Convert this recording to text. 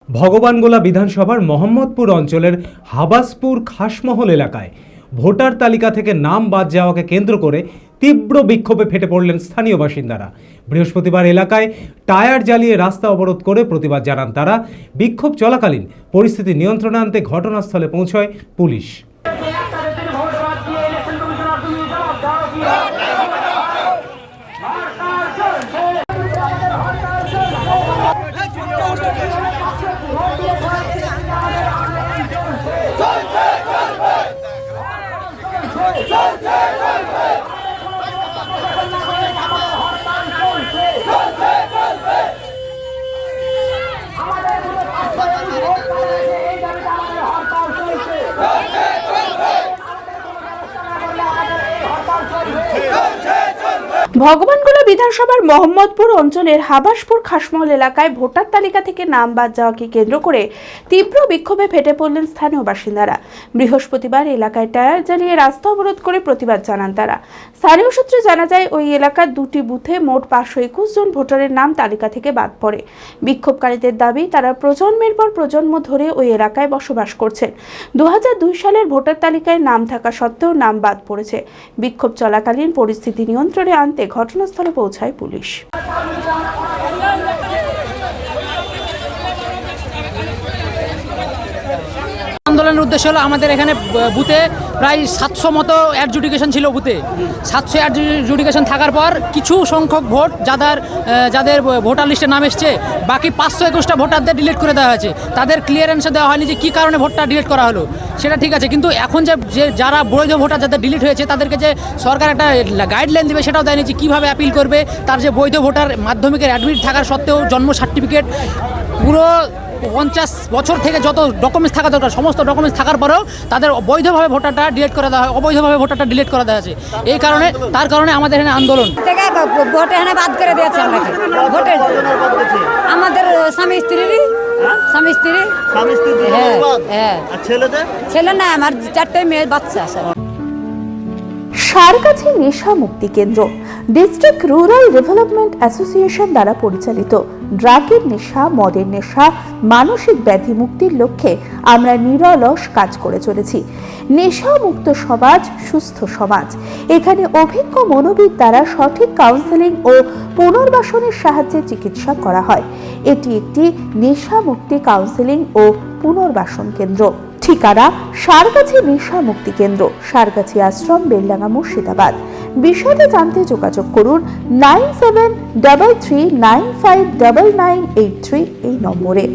ভগবানগোলা বিধানসভার মোহাম্মদপুর অঞ্চলের হাবাসপুর খাসমহল এলাকায় ভোটার তালিকা থেকে নাম বাদ যাওয়াকে কেন্দ্র করে তীব্র বিক্ষোভে ফেটে পড়লেন স্থানীয় বাসিন্দারা। বৃহস্পতিবার এলাকায় টায়ার জ্বালিয়ে রাস্তা অবরোধ করে প্রতিবাদ জানান তারা। বিক্ষোভ চলাকালীন পরিস্থিতি নিয়ন্ত্রণে আনতে ঘটনাস্থলে পৌঁছয় পুলিশ। ভগবানগোলা বিধানসভার মোহাম্মদপুর অঞ্চলের হাবাসপুর খাসমহল এলাকায় ভোটার তালিকা থেকে নাম বাদ যাওয়াকে কেন্দ্র করে তীব্র বিক্ষোভে ফেটে পড়লেন স্থানীয় বাসিন্দারা। বৃহস্পতিবার এলাকায় টায়ার জ্বালিয়ে রাস্তা অবরোধ করে প্রতিবাদ জানান তারা। স্থানীয় সূত্রে জানা যায়, ওই এলাকার দুটি বুথে মোট 521 জন ভোটারের নাম তালিকা থেকে বাদ পড়ে। বিক্ষোভকারীদের দাবি, তারা প্রজন্মের পর প্রজন্ম ধরে ওই এলাকায় বসবাস করছেন। 2002 সালের ভোটার তালিকায় নাম থাকা সত্ত্বেও নাম বাদ পড়েছে। বিক্ষোভ চলাকালীন পরিস্থিতি নিয়ন্ত্রণে আনতে ঘটনাস্থলে পৌঁছায় পুলিশ। আন্দোলনের উদ্দেশ্য হলো, আমাদের এখানে বুথে প্রায় 700 মতো অ্যাডজুডিকেশন ছিল। বুথে 700 অ্যাডজুডিকেশন থাকার পর কিছু সংখ্যক ভোট যাদের ভোটার লিস্টে নাম এসছে, বাকি 521টা ভোটারদের ডিলিট করে দেওয়া হয়েছে। তাদের ক্লিয়ারেন্সে দেওয়া হয়নি যে কী কারণে ভোটটা ডিলিট করা হলো, সেটা ঠিক আছে। কিন্তু এখন যে যারা বৈধ ভোটার যাদের ডিলিট হয়েছে, তাদেরকে যে সরকার একটা গাইডলাইন দেবে সেটাও দেয়নি যে কীভাবে অ্যাপিল করবে। তার যে বৈধ ভোটার মাধ্যমিকের অ্যাডমিট থাকার সত্ত্বেও জন্ম সার্টিফিকেট, পুরো 50 বছর থেকে যত ডকুমেন্টস থাকা দরকার সমস্ত ডকুমেন্টস থাকার পরেও তাদের বৈধভাবে ভোটারটা ডিলিট করে দেওয়া হয়, অবৈধভাবে ভোটারটা ডিলিট করে দেওয়া আছে। তার কারণে আমাদের এখানে আন্দোলন থেকে ভোট এখানে বাদ করে দিয়েছে। আমাকে ভোটে আমাদের স্বামী স্ত্রী হ্যাঁ, ছেলে না, আমার 4টে মেয়ে বাচ্চা আছে। সারগাছি নেশা মুক্তি কেন্দ্র ডিস্ট্রিক্ট রুরাল ডেভেলপমেন্ট অ্যাসোসিয়েশন দ্বারা পরিচালিত। ড্রাগের নেশা, মদের নেশা, মানসিক ব্যাধি মুক্তির লক্ষ্যে আমরা নিরলস কাজ করে চলেছি। নেশা মুক্ত সমাজ, সুস্থ সমাজ। এখানে অভিজ্ঞ মনোবিদ দ্বারা সঠিক কাউন্সেলিং ও পুনর্বাসনের সাহায্যে চিকিৎসা করা হয়। এটি একটি নেশা মুক্তি কাউন্সেলিং ও পুনর্বাসন কেন্দ্র। ঠিকানা: সারগাছি নেশা মুক্তি কেন্দ্র, সারগাছি আশ্রম, বেলডাঙ্গা, মুর্শিদাবাদ। বিষয়টি জানতে যোগাযোগ করুন 9733959983 এই নম্বরে।